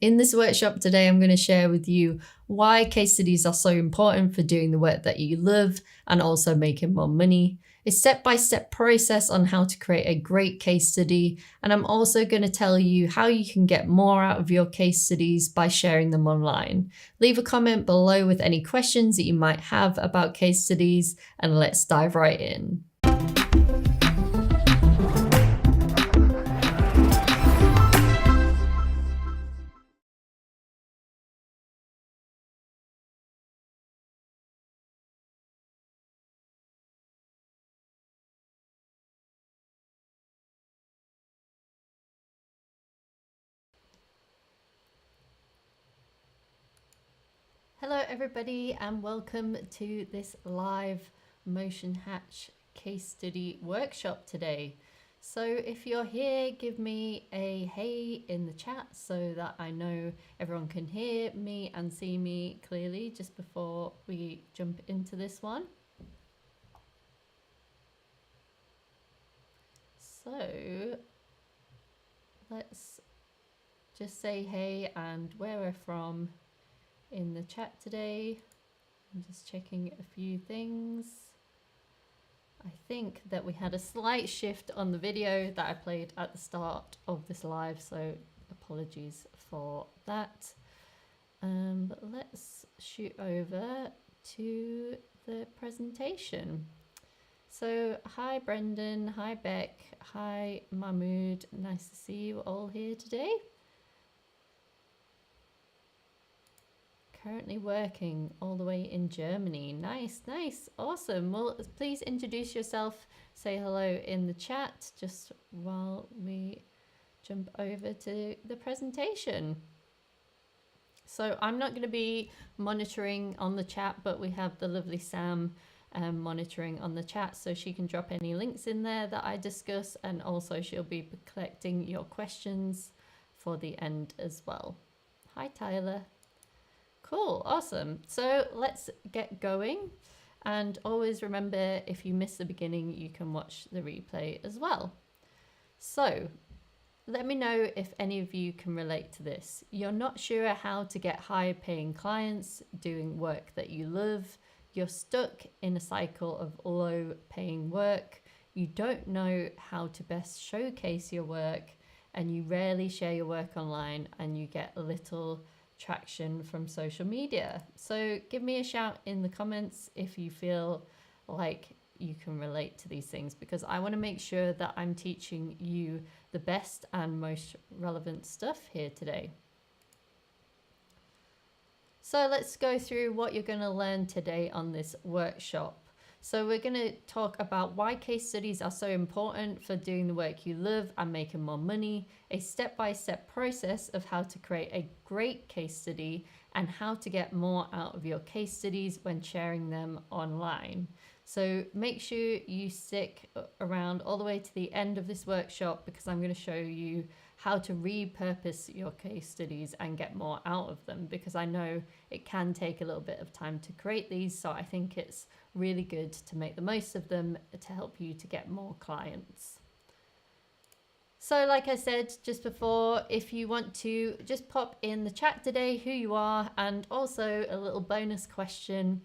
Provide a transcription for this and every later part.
In this workshop today, I'm going to share with you why case studies are so important for doing the work that you love and also making more money. A step-by-step process on how to create a great case study. And I'm also going to tell you how you can get more out of your case studies by sharing them online. Leave a comment below with any questions that you might have about case studies, and let's dive right in. Hello everybody, and welcome to this live Motion Hatch case study workshop today. So if you're here, give me a hey in the chat so that I know everyone can hear me and see me clearly just before we jump into this one. So let's just say hey and where we're from in the chat today. I'm just checking a few things. I think that we had a slight shift on the video that I played at the start of this live, so apologies for that. But let's shoot over to the presentation. So hi Brendan, hi Beck, hi Mahmood, nice to see you all here today. Currently working all the way in Germany. Nice, nice, awesome. Well, please introduce yourself, say hello in the chat just while we jump over to the presentation. So I'm not going to be monitoring on the chat, but we have the lovely Sam monitoring on the chat, so she can drop any links in there that I discuss, and also she'll be collecting your questions for the end as well. Hi Tyler. Cool, awesome. So let's get going. And always remember, if you miss the beginning, you can watch the replay as well. So let me know if any of you can relate to this. You're not sure how to get higher paying clients doing work that you love. You're stuck in a cycle of low paying work. You don't know how to best showcase your work, and you rarely share your work online, and you get little traction from social media. So give me a shout in the comments if you feel like you can relate to these things, because I want to make sure that I'm teaching you the best and most relevant stuff here today. So let's go through what you're going to learn today on this workshop. So we're going to talk about why case studies are so important for doing the work you love and making more money, a step-by-step process of how to create a great case study, and how to get more out of your case studies when sharing them online. So make sure you stick around all the way to the end of this workshop, because I'm going to show you how to repurpose your case studies and get more out of them, because I know it can take a little bit of time to create these, so I think it's really good to make the most of them to help you to get more clients. So like I said just before, if you want to just pop in the chat today who you are, and also a little bonus question: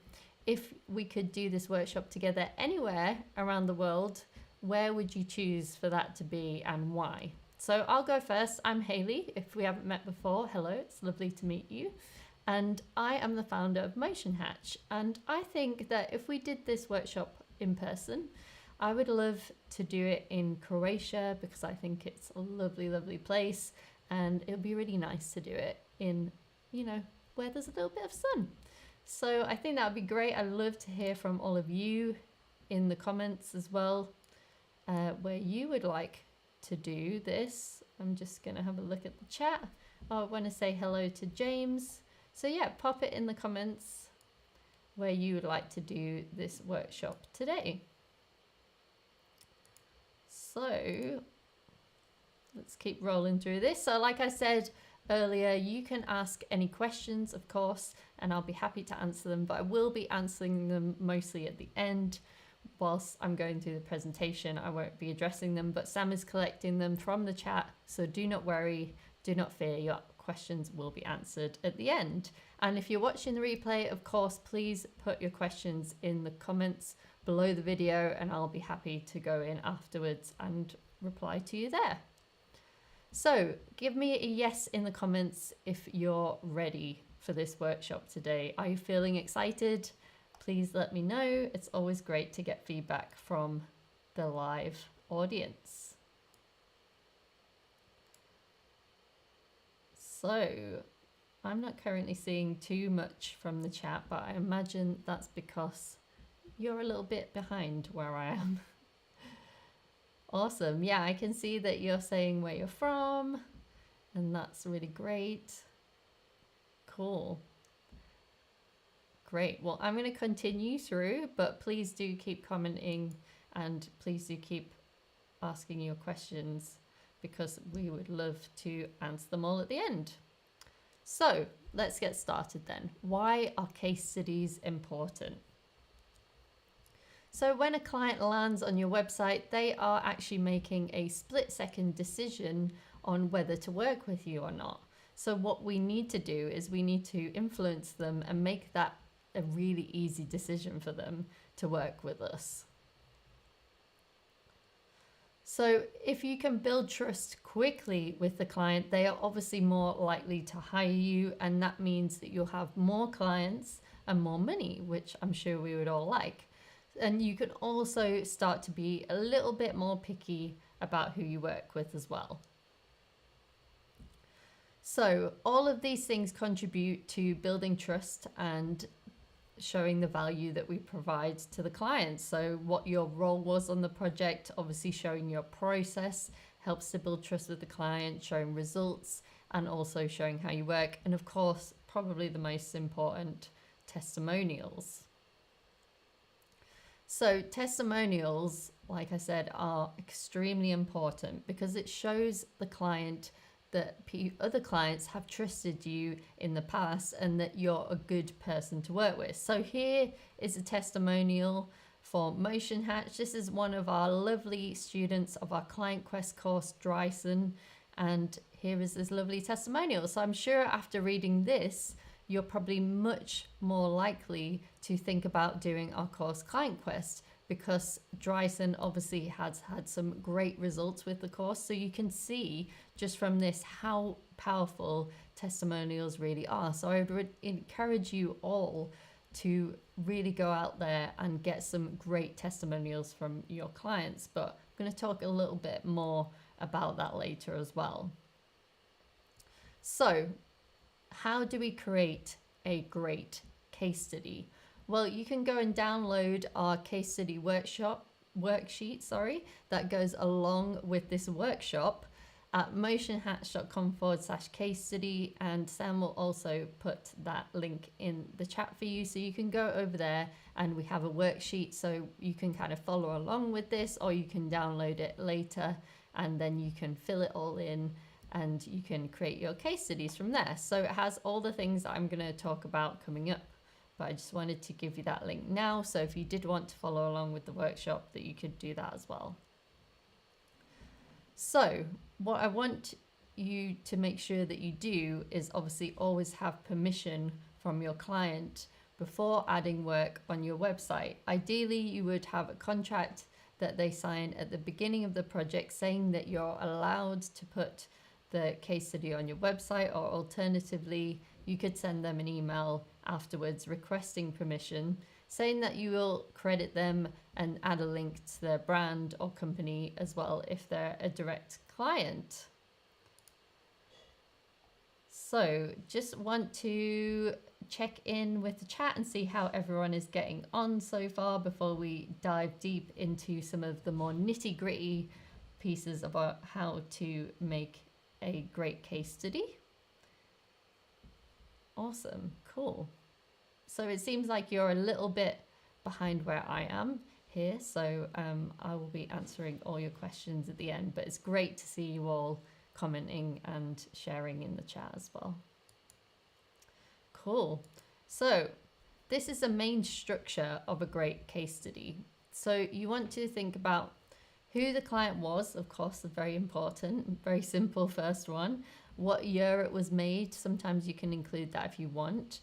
if we could do this workshop together anywhere around the world, where would you choose for that to be and why? So I'll go first. I'm Hayley. If we haven't met before, hello, it's lovely to meet you. And I am the founder of Motion Hatch. And I think that if we did this workshop in person, I would love to do it in Croatia, because I think it's a lovely, lovely place. And it would be really nice to do it in, you know, where there's a little bit of sun. So I think that would be great. I'd love to hear from all of you in the comments as well, where you would like to do this. I'm just going to have a look at the chat. I want to say hello to James. So yeah, pop it in the comments where you would like to do this workshop today. So let's keep rolling through this. So like I said earlier, you can ask any questions, of course, and I'll be happy to answer them, but I will be answering them mostly at the end. Whilst I'm going through the presentation, I won't be addressing them, but Sam is collecting them from the chat, so do not worry, do not fear, your questions will be answered at the end. And if you're watching the replay, of course, please put your questions in the comments below the video and I'll be happy to go in afterwards and reply to you there. So give me a yes in the comments if you're ready for this workshop today. Are you feeling excited? Please let me know. It's always great to get feedback from the live audience. So I'm not currently seeing too much from the chat, but I imagine that's because you're a little bit behind where I am. Awesome. Yeah, I can see that you're saying where you're from, and that's really great. Cool. Great. Well, I'm going to continue through, but please do keep commenting and please do keep asking your questions because we would love to answer them all at the end. So let's get started then. Why are case studies important? So when a client lands on your website, they are actually making a split-second decision on whether to work with you or not. So what we need to do is we need to influence them and make that a really easy decision for them to work with us. So if you can build trust quickly with the client, they are obviously more likely to hire you, and that means that you'll have more clients and more money, which I'm sure we would all like. And you can also start to be a little bit more picky about who you work with as well. So all of these things contribute to building trust and showing the value that we provide to the client. So what your role was on the project, obviously showing your process helps to build trust with the client, showing results, and also showing how you work. And of course, probably the most important, testimonials. So testimonials, like I said, are extremely important because it shows the client that other clients have trusted you in the past and that you're a good person to work with. So here is a testimonial for Motion Hatch. This is one of our lovely students of our Client Quest course, Dryson, and here is this lovely testimonial. So I'm sure after reading this, you're probably much more likely to think about doing our course Client Quest because Dryson obviously has had some great results with the course. So you can see just from this how powerful testimonials really are. So I would encourage you all to really go out there and get some great testimonials from your clients. But I'm going to talk a little bit more about that later as well. So how do we create a great case study? Well, you can go and download our case study worksheet, that goes along with this workshop at motionhatch.com/case study, and Sam will also put that link in the chat for you, so you can go over there and we have a worksheet so you can kind of follow along with this, or you can download it later and then you can fill it all in and you can create your case studies from there. So it has all the things that I'm going to talk about coming up, but I just wanted to give you that link now, so if you did want to follow along with the workshop, that you could do that as well. So what I want you to make sure that you do is obviously always have permission from your client before adding work on your website. Ideally, you would have a contract that they sign at the beginning of the project saying that you're allowed to put the case study on your website, or alternatively, you could send them an email afterwards requesting permission, saying that you will credit them and add a link to their brand or company as well if they're a direct client. So just want to check in with the chat and see how everyone is getting on so far before we dive deep into some of the more nitty-gritty pieces about how to make a great case study. Awesome, cool. So it seems like you're a little bit behind where I am here, so I will be answering all your questions at the end, but it's great to see you all commenting and sharing in the chat as well. Cool. So this is the main structure of a great case study. So you want to think about who the client was, of course, very important, very simple first one. what year it was made. Sometimes you can include that if you want.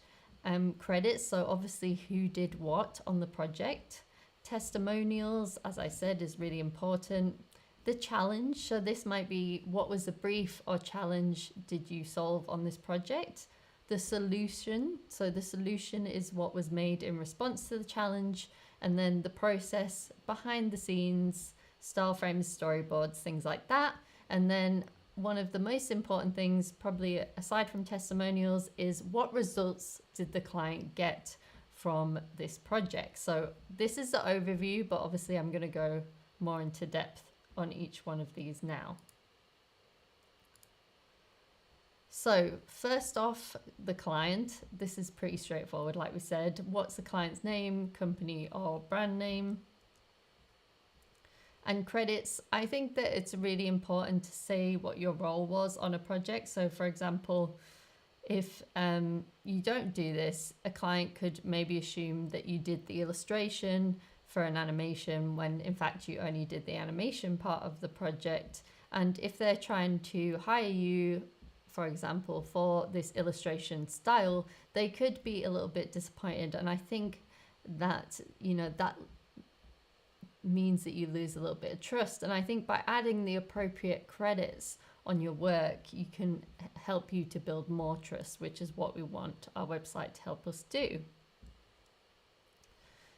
Credits, so obviously who did what on the project. Testimonials, as I said, is really important. The challenge, so this might be what was the brief or challenge did you solve on this project. The solution, so the solution is what was made in response to the challenge, and then the process behind the scenes, style frames, storyboards, things like that. And then one of the most important things, probably aside from testimonials, is what results did the client get from this project. So this is the overview, but obviously I'm going to go more into depth on each one of these now. So first off, the client. This is pretty straightforward, like we said. What's the client's name, company or brand name? And credits, I think that it's really important to say what your role was on a project. So for example, if you don't do this, a client could maybe assume that you did the illustration for an animation when in fact you only did the animation part of the project. And if they're trying to hire you, for example, for this illustration style, they could be a little bit disappointed. And I think that, that means that you lose a little bit of trust. And I think by adding the appropriate credits on your work, you can help you to build more trust, which is what we want our website to help us do.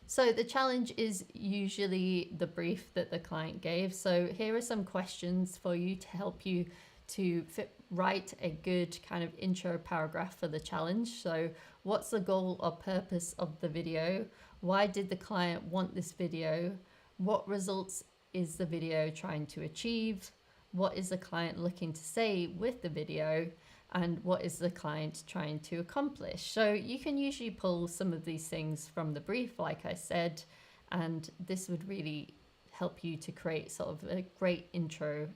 So the challenge is usually the brief that the client gave. So here are some questions for you to help you to write a good kind of intro paragraph for the challenge. So what's the goal or purpose of the video? Why did the client want this video? What results is the video trying to achieve? What is the client looking to say with the video? And what is the client trying to accomplish? So you can usually pull some of these things from the brief, like I said, and this would really help you to create sort of a great intro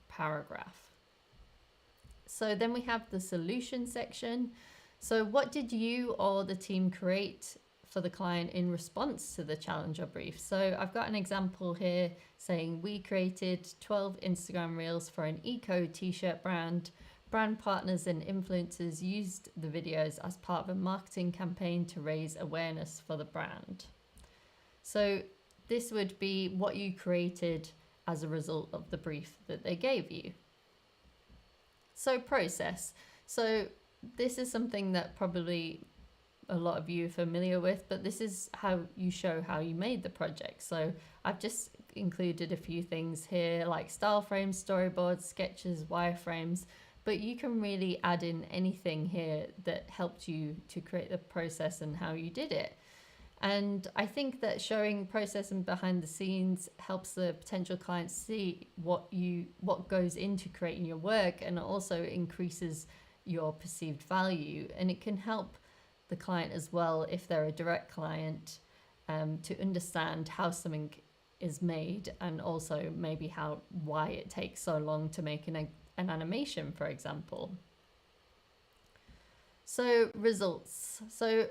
paragraph. So then we have the solution section. So what did you or the team create for the client in response to the challenge or brief? So I've got an example here saying we created 12 Instagram reels for an eco t-shirt brand. Brand partners and influencers used the videos as part of a marketing campaign to raise awareness for the brand. So this would be what you created as a result of the brief that they gave you. So process. So this is something that probably a lot of you are familiar with, but this is how you show how you made the project. So I've just included a few things here like style frames, storyboards, sketches, wireframes, but you can really add in anything here that helped you to create the process and how you did it. And I think that showing process and behind the scenes helps the potential client see what goes into creating your work, and it also increases your perceived value. And it can help the client as well, if they're a direct client, to understand how something is made, and also maybe why it takes so long to make an animation, for example. So results. So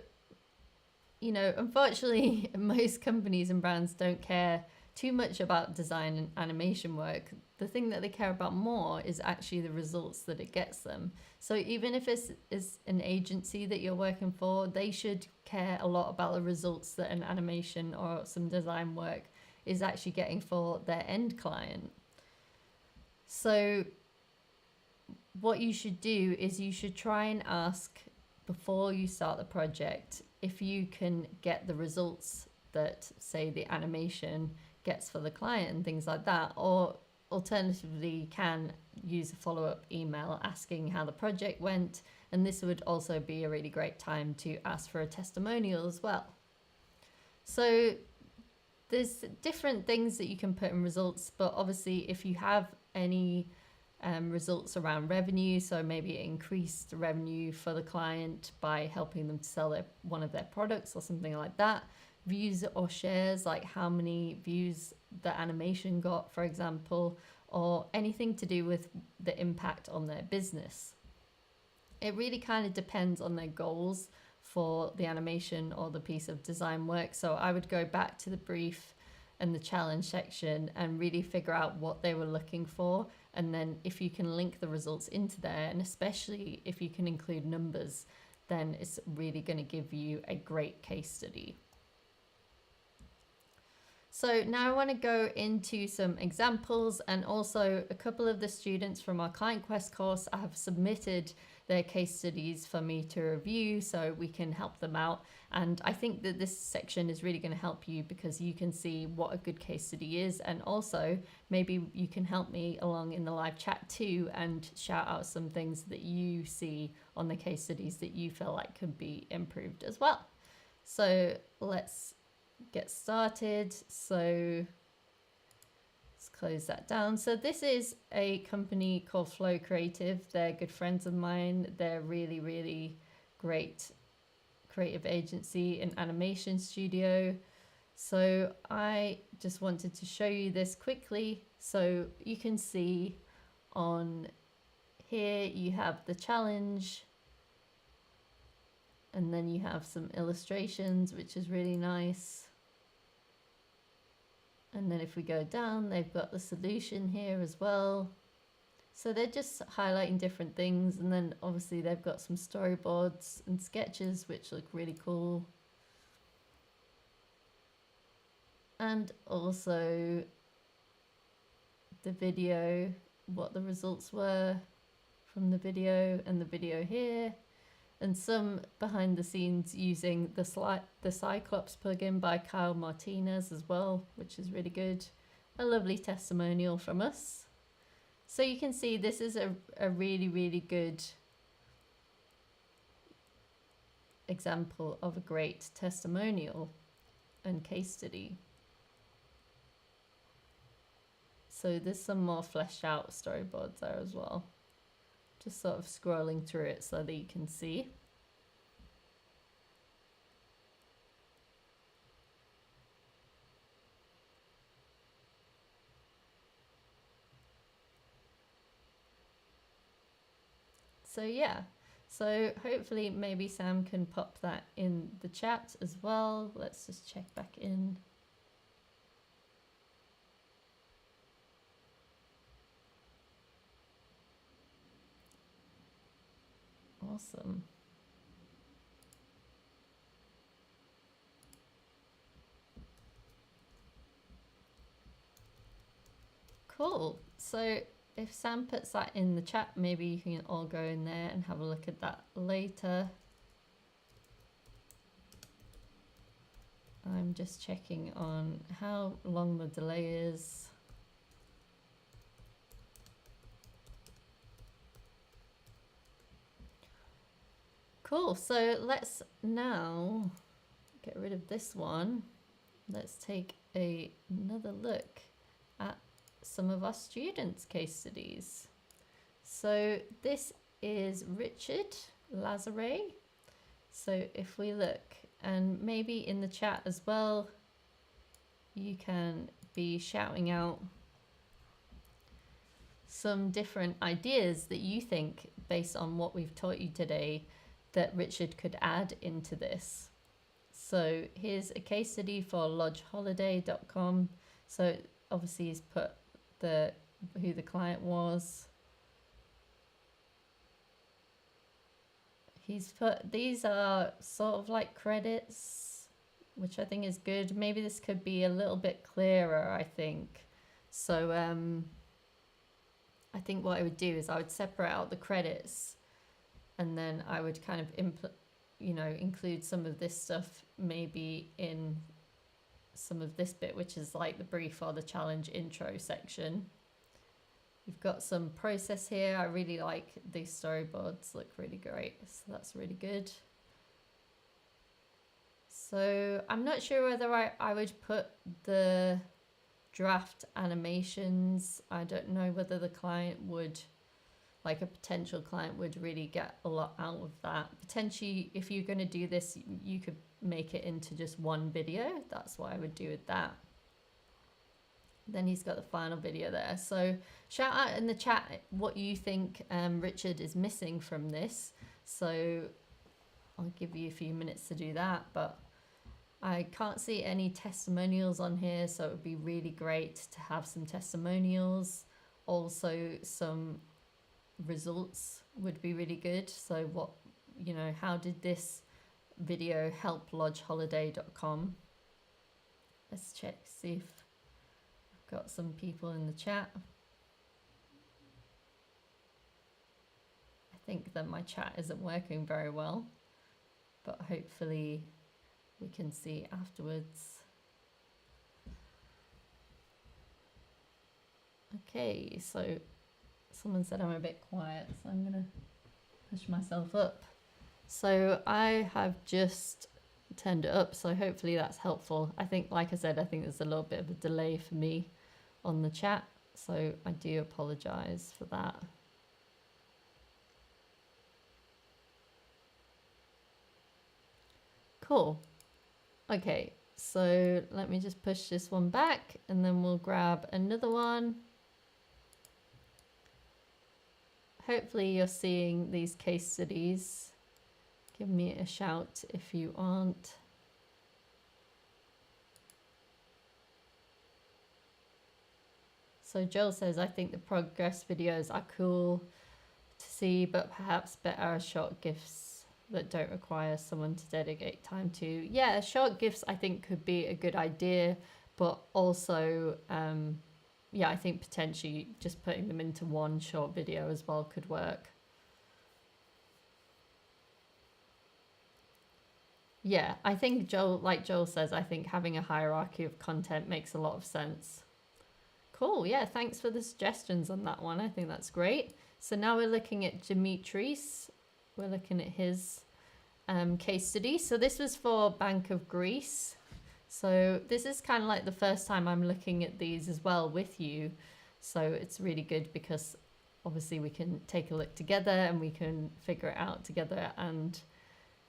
unfortunately, most companies and brands don't care too much about design and animation work. The thing that they care about more is actually the results that it gets them. So even if it's an agency that you're working for, they should care a lot about the results that an animation or some design work is actually getting for their end client. So what you should do is you should try and ask before you start the project if you can get the results that, say, the animation gets for the client and things like that, or alternatively can use a follow-up email asking how the project went. And this would also be a really great time to ask for a testimonial as well. So there's different things that you can put in results, but obviously if you have any results around revenue, so maybe increased revenue for the client by helping them to sell one of their products or something like that. Views or shares, like how many views the animation got, for example, or anything to do with the impact on their business. It really kind of depends on their goals for the animation or the piece of design work. So I would go back to the brief and the challenge section and really figure out what they were looking for And then if you can link the results into there, and especially if you can include numbers, then it's really going to give you a great case study. So now I want to go into some examples, and also a couple of the students from our Client Quest course have submitted their case studies for me to review so we can help them out. And I think that this section is really going to help you because you can see what a good case study is, and also maybe you can help me along in the live chat too and shout out some things that you see on the case studies that you feel like could be improved as well. So let's get started. So let's close that down. So this is a company called Flow Creative. They're good friends of mine. They're really, really great creative agency and animation studio. So I just wanted to show you this quickly. So you can see on here you have the challenge, and then you have some illustrations, which is really nice. And then if we go down, they've got the solution here as well. So they're just highlighting different things. And then obviously they've got some storyboards and sketches, which look really cool. And also the video, what the results were from the video, and the video here. And some behind the scenes using the Cyclops plugin by Kyle Martinez as well, which is really good. A lovely testimonial from us. So you can see this is a really, really good example of a great testimonial and case study. So there's some more fleshed out storyboards there as well. Just sort of scrolling through it so that you can see. So yeah, so hopefully maybe Sam can pop that in the chat as well. Let's just check back in. Awesome. Cool. So if Sam puts that in the chat, maybe you can all go in there and have a look at that later. I'm just checking on how long the delay is. Cool, so let's now get rid of this one. Let's take another look at some of our students' case studies. So this is Richard Lazare. So if we look, and maybe in the chat as well, you can be shouting out some different ideas that you think, based on what we've taught you today, that Richard could add into this. So here's a case study for lodgeholiday.com. So obviously he's put who the client was. He's put, these are sort of like credits, which I think is good. Maybe this could be a little bit clearer, I think. So I think what I would do is I would separate out the credits, and then I would kind of include some of this stuff maybe in some of this bit, which is like the brief or the challenge intro section. You've got some process here. I really like these storyboards, look really great. So that's really good. So I'm not sure whether I would put the draft animations. I don't know whether the client would, like a potential client would really get a lot out of that. Potentially, if you're going to do this, you could make it into just one video. That's what I would do with that. Then he's got the final video there. So shout out in the chat what you think Richard is missing from this. So I'll give you a few minutes to do that, but I can't see any testimonials on here, so it would be really great to have some testimonials. also some results would be really good. So what, how did this video help lodgeholiday.com? Let's check, see if I've got some people in the chat. I think that my chat isn't working very well, but hopefully we can see afterwards. Okay, so someone said I'm a bit quiet, so I'm gonna push myself up. So I have just turned it up, so hopefully that's helpful. I think, like I said, I think there's a little bit of a delay for me on the chat, so I do apologize for that. Cool. Okay, so let me just push this one back and then we'll grab another one. Hopefully you're seeing these case studies. Give me a shout if you aren't. So Joel says, I think the progress videos are cool to see, but perhaps better as short GIFs that don't require someone to dedicate time to. Yeah, short GIFs I think could be a good idea, but also, yeah, I think potentially just putting them into one short video as well could work. Yeah, I think Joel, like Joel says, I think having a hierarchy of content makes a lot of sense. Cool, yeah, thanks for the suggestions on that one. I think that's great. So now we're looking at Dimitris. We're looking at his case study. So this was for Bank of Greece. So this is kind of like the first time I'm looking at these as well with you. So it's really good because obviously we can take a look together and we can figure it out together and,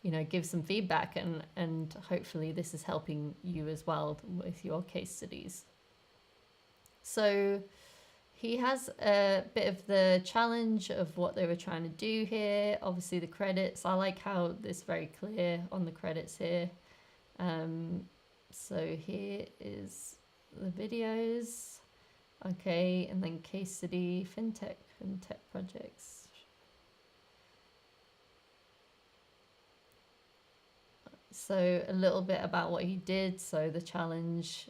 you know, give some feedback, and hopefully this is helping you as well with your case studies. So he has a bit of the challenge of what they were trying to do here. Obviously the credits, I like how it's very clear on the credits here. So here is the videos. Okay, and then case study, fintech projects. So a little bit about what he did. So the challenge,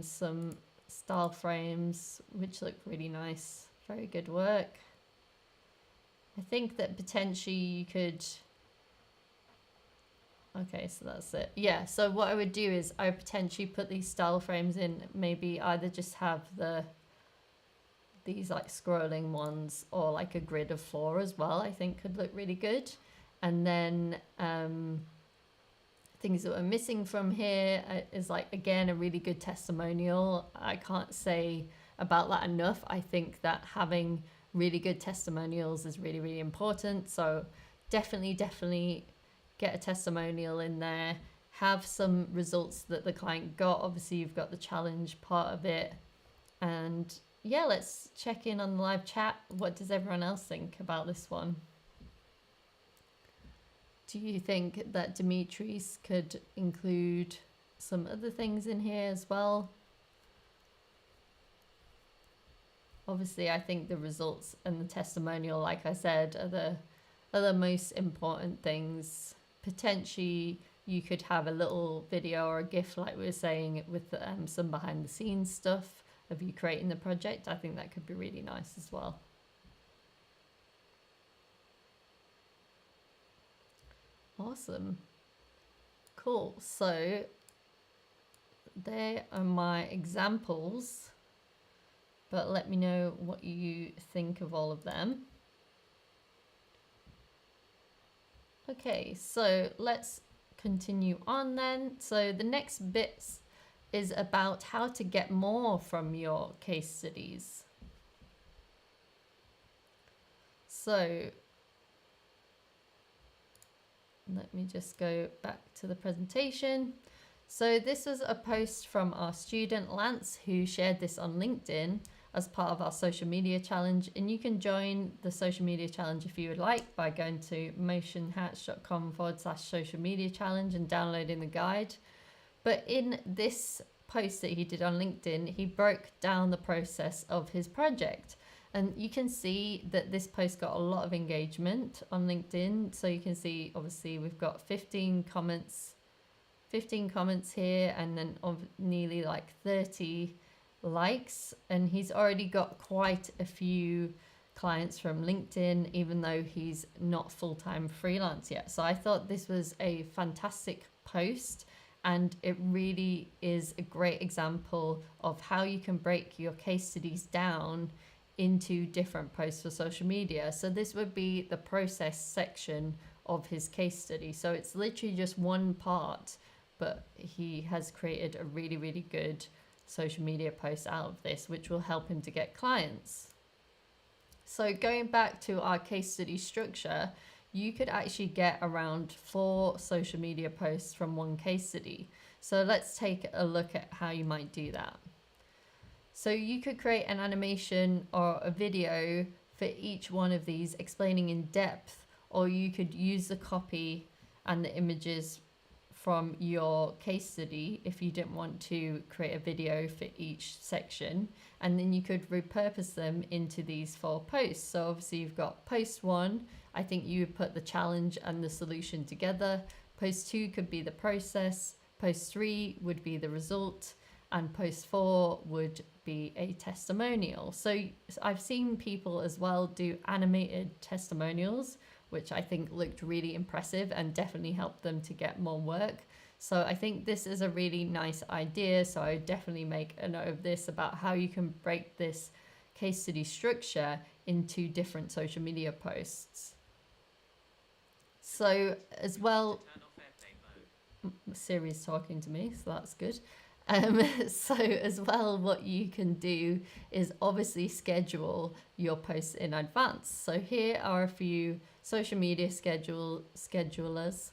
some style frames, which look really nice. Very good work. I think that potentially you could... Okay, so that's it. Yeah, so what I would do is I would potentially put these style frames in, maybe either just have these like scrolling ones or like a grid of 4 as well, I think could look really good. And then things that we're missing from here is like, again, a really good testimonial. I can't say about that enough. I think that having really good testimonials is really, really important. So definitely get a testimonial in there. Have some results that the client got. Obviously, you've got the challenge part of it. And yeah, let's check in on the live chat. What does everyone else think about this one? Do you think that Dimitris could include some other things in here as well? Obviously, I think the results and the testimonial, like I said, are the most important things. Potentially, you could have a little video or a GIF, like we were saying, with some behind the scenes stuff of you creating the project. I think that could be really nice as well. Awesome. Cool. So there are my examples, but let me know what you think of all of them. Okay, so let's continue on then. So the next bit is about how to get more from your case studies. So let me just go back to the presentation. So this was a post from our student Lance, who shared this on LinkedIn as part of our social media challenge. And you can join the social media challenge if you would like by going to motionhatch.com/social media challenge and downloading the guide. But in this post that he did on LinkedIn, he broke down the process of his project. And you can see that this post got a lot of engagement on LinkedIn. So you can see, obviously, we've got 15 comments here, and then of nearly like 30 likes. And he's already got quite a few clients from LinkedIn, even though he's not full-time freelance yet. So I thought this was a fantastic post, and it really is a great example of how you can break your case studies down into different posts for social media. So this would be the process section of his case study. So it's literally just one part, but he has created a really, really good social media post out of this, which will help him to get clients. So going back to our case study structure, you could actually get around 4 social media posts from one case study. So let's take a look at how you might do that. So you could create an animation or a video for each one of these explaining in depth, or you could use the copy and the images from your case study if you didn't want to create a video for each section, and then you could repurpose them into these 4 posts. So obviously you've got post 1, I think you would put the challenge and the solution together. Post 2 could be the process, post 3 would be the result, and post 4 would be a testimonial. So I've seen people as well do animated testimonials, which I think looked really impressive and definitely helped them to get more work. So I think this is a really nice idea. So I definitely make a note of this about how you can break this case study structure into different social media posts. So as well, Siri's talking to me, so that's good. So as well, what you can do is obviously schedule your posts in advance. So here are a few social media schedulers,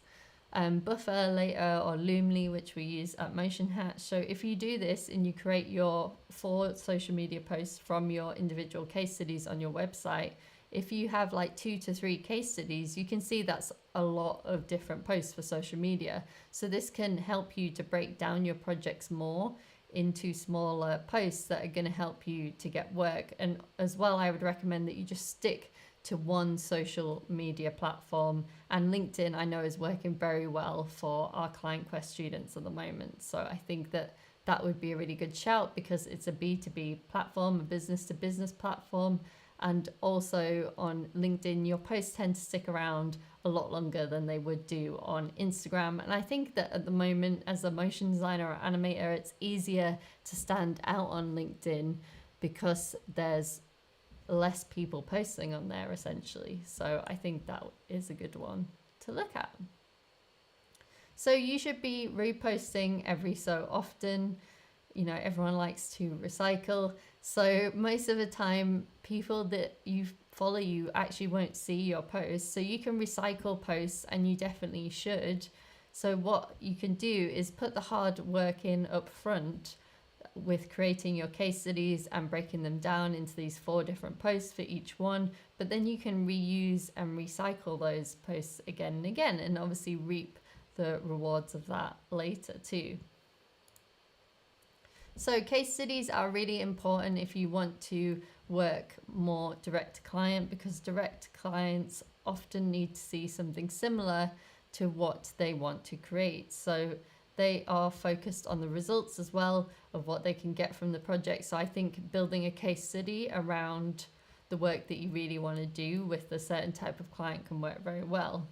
Buffer, Later, or Loomly, which we use at Motion Hatch. So if you do this and you create your 4 social media posts from your individual case studies on your website, if you have like 2 to 3 case studies, you can see that's a lot of different posts for social media. So this can help you to break down your projects more into smaller posts that are going to help you to get work. And as well, I would recommend that you just stick to one social media platform. And LinkedIn, I know, is working very well for our Client Quest students at the moment. So I think that that would be a really good shout, because it's a B2B platform, a business to business platform. And also on LinkedIn, your posts tend to stick around a lot longer than they would do on Instagram. And I think that at the moment, as a motion designer or animator, it's easier to stand out on LinkedIn because there's less people posting on there, essentially. So I think that is a good one to look at. So you should be reposting every so often. You know, everyone likes to recycle. So most of the time, people that you follow you actually won't see your posts. So you can recycle posts, and you definitely should. So what you can do is put the hard work in up front with creating your case studies and breaking them down into these 4 different posts for each one. But then you can reuse and recycle those posts again and again, and obviously reap the rewards of that later too. So case studies are really important if you want to work more direct to client, because direct clients often need to see something similar to what they want to create. So they are focused on the results as well of what they can get from the project. So I think building a case study around the work that you really want to do with a certain type of client can work very well.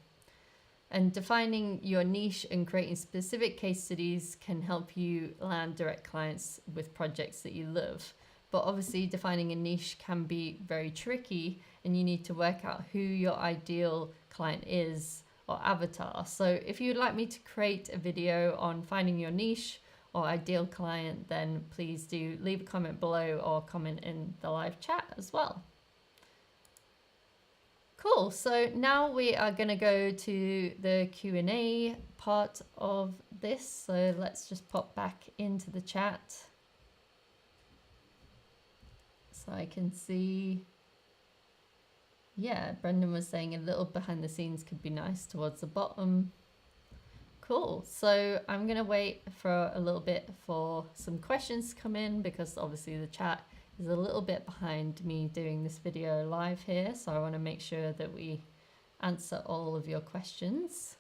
And defining your niche and creating specific case studies can help you land direct clients with projects that you love. But obviously defining a niche can be very tricky, and you need to work out who your ideal client is or avatar. So if you'd like me to create a video on finding your niche or ideal client, then please do leave a comment below or comment in the live chat as well. Cool, so now we are going to go to the Q&A part of this. So let's just pop back into the chat so I can see. Yeah, Brendan was saying a little behind the scenes could be nice towards the bottom. Cool, so I'm going to wait for a little bit for some questions to come in, because obviously the chat is a little bit behind me doing this video live here, so I want to make sure that we answer all of your questions.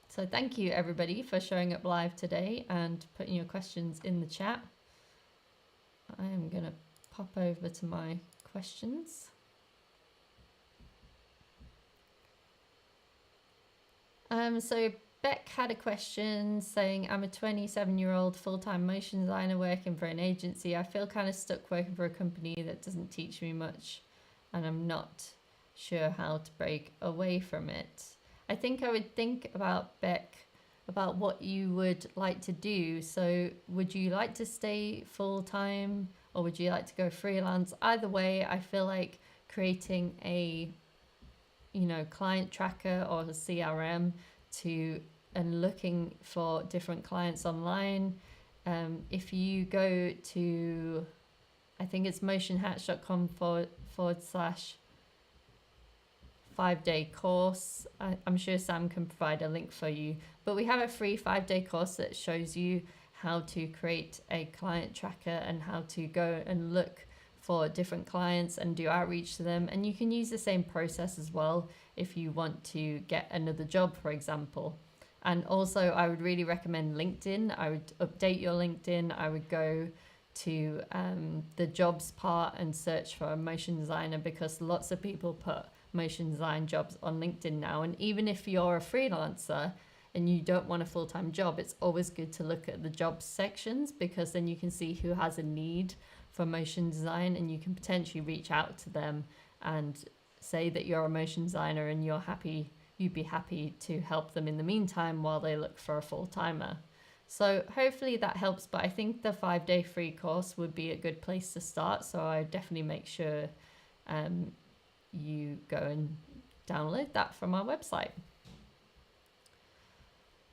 So thank you everybody for showing up live today and putting your questions in the chat. I am going to pop over to my questions. So Beck had a question saying, I'm a 27-year-old full-time motion designer working for an agency. I feel kind of stuck working for a company that doesn't teach me much, and I'm not sure how to break away from it. I think I would think about, Beck, about what you would like to do. So would you like to stay full-time, or would you like to go freelance? Either way, I feel like creating a client tracker or a CRM and looking for different clients online. If you go to, I think it's motionhatch.com/5-day course. I'm sure Sam can provide a link for you, but we have a free 5-day course that shows you how to create a client tracker and how to go and look for different clients and do outreach to them. And you can use the same process as well if you want to get another job, for example. And also I would really recommend LinkedIn. I would update your LinkedIn. I would go to the jobs part and search for a motion designer, because lots of people put motion design jobs on LinkedIn now. And even if you're a freelancer and you don't want a full-time job, it's always good to look at the jobs sections, because then you can see who has a need for motion design, and you can potentially reach out to them and say that you're a motion designer and you'd be happy to help them in the meantime while they look for a full-timer. So hopefully that helps, but I think the 5-day free course would be a good place to start. So I definitely make sure you go and download that from our website.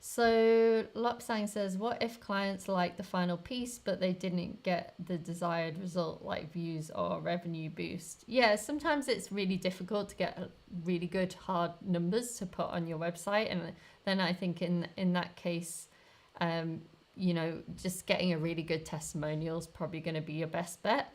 So Lopsang says, what if clients like the final piece but they didn't get the desired result, like views or revenue boost? Yeah, sometimes it's really difficult to get really good hard numbers to put on your website, and then I think in that case, just getting a really good testimonial is probably going to be your best bet.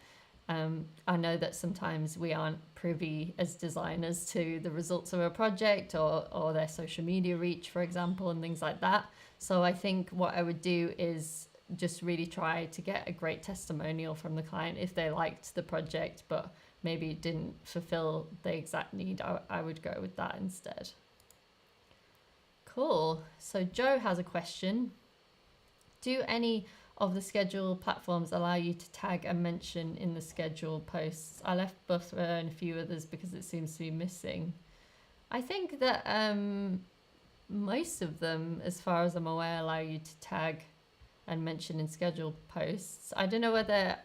I know that sometimes we aren't privy as designers to the results of a project or their social media reach, for example, and things like that. So I think what I would do is just really try to get a great testimonial from the client. If they liked the project, but maybe it didn't fulfill the exact need, I would go with that instead. Cool. So Joe has a question. Do any of the schedule platforms allow you to tag and mention in the schedule posts? I left Buffer and a few others because it seems to be missing. I think that most of them, as far as I'm aware, allow you to tag and mention in schedule posts. I don't know whether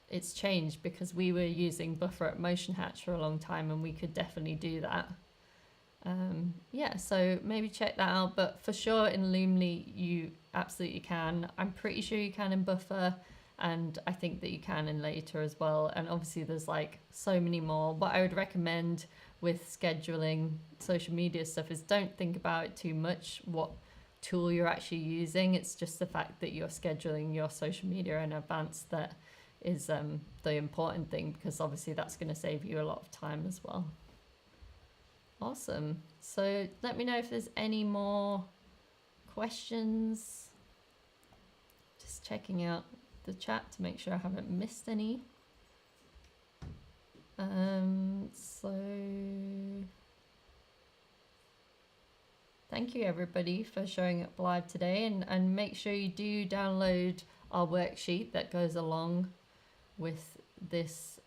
it's changed, because we were using Buffer at Motion Hatch for a long time and we could definitely do that. So maybe check that out, but for sure in Loomly you absolutely can. I'm pretty sure you can in Buffer, and I think that you can in Later as well, and obviously there's like so many more. What I would recommend with scheduling social media stuff is don't think about it too much, what tool you're actually using. It's just the fact that you're scheduling your social media in advance that is the important thing, because obviously that's going to save you a lot of time as well. Awesome. So let me know if there's any more questions. Just checking out the chat to make sure I haven't missed any. So thank you everybody for showing up live today, and make sure you do download our worksheet that goes along with this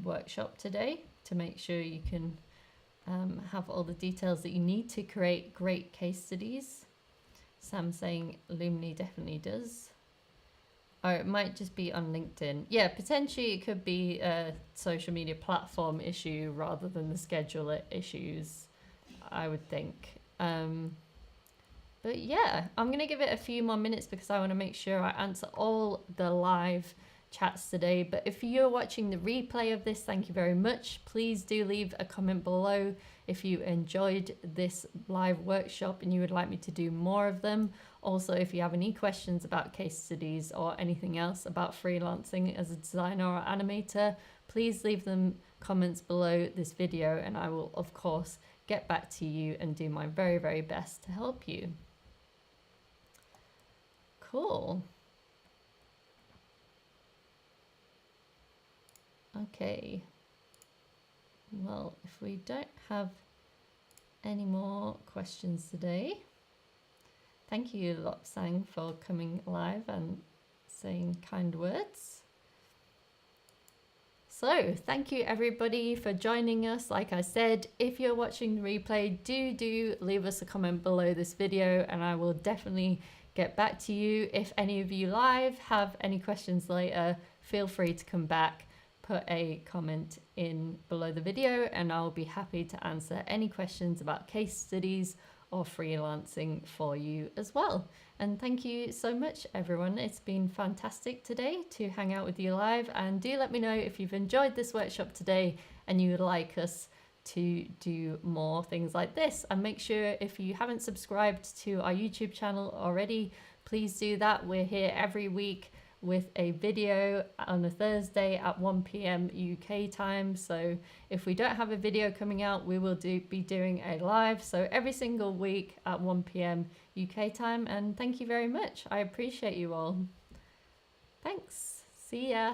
workshop today to make sure you can have all the details that you need to create great case studies. Sam saying Loomly definitely does. Or it might just be on LinkedIn. Yeah, potentially it could be a social media platform issue rather than the scheduler issues, I would think. But yeah, I'm going to give it a few more minutes because I want to make sure I answer all the live chats today. But if you're watching the replay of this, thank you very much. Please do leave a comment below if you enjoyed this live workshop and you would like me to do more of them. Also, if you have any questions about case studies or anything else about freelancing as a designer or animator, please leave them comments below this video, and I will of course get back to you and do my very, very best to help you. Cool. Okay. Well, if we don't have any more questions today, thank you, Lopsang, for coming live and saying kind words. So thank you everybody for joining us. Like I said, if you're watching the replay, do leave us a comment below this video and I will definitely get back to you. If any of you live have any questions later, feel free to come back, put a comment in below the video and I'll be happy to answer any questions about case studies or freelancing for you as well. And thank you so much everyone. It's been fantastic today to hang out with you live, and do let me know if you've enjoyed this workshop today and you would like us to do more things like this. And make sure, if you haven't subscribed to our YouTube channel already, please do that. We're here every week with a video on a Thursday at 1 p.m. UK time. So if we don't have a video coming out, we will be doing a live. So every single week at 1 p.m. UK time. And thank you very much. I appreciate you all. Thanks. See ya.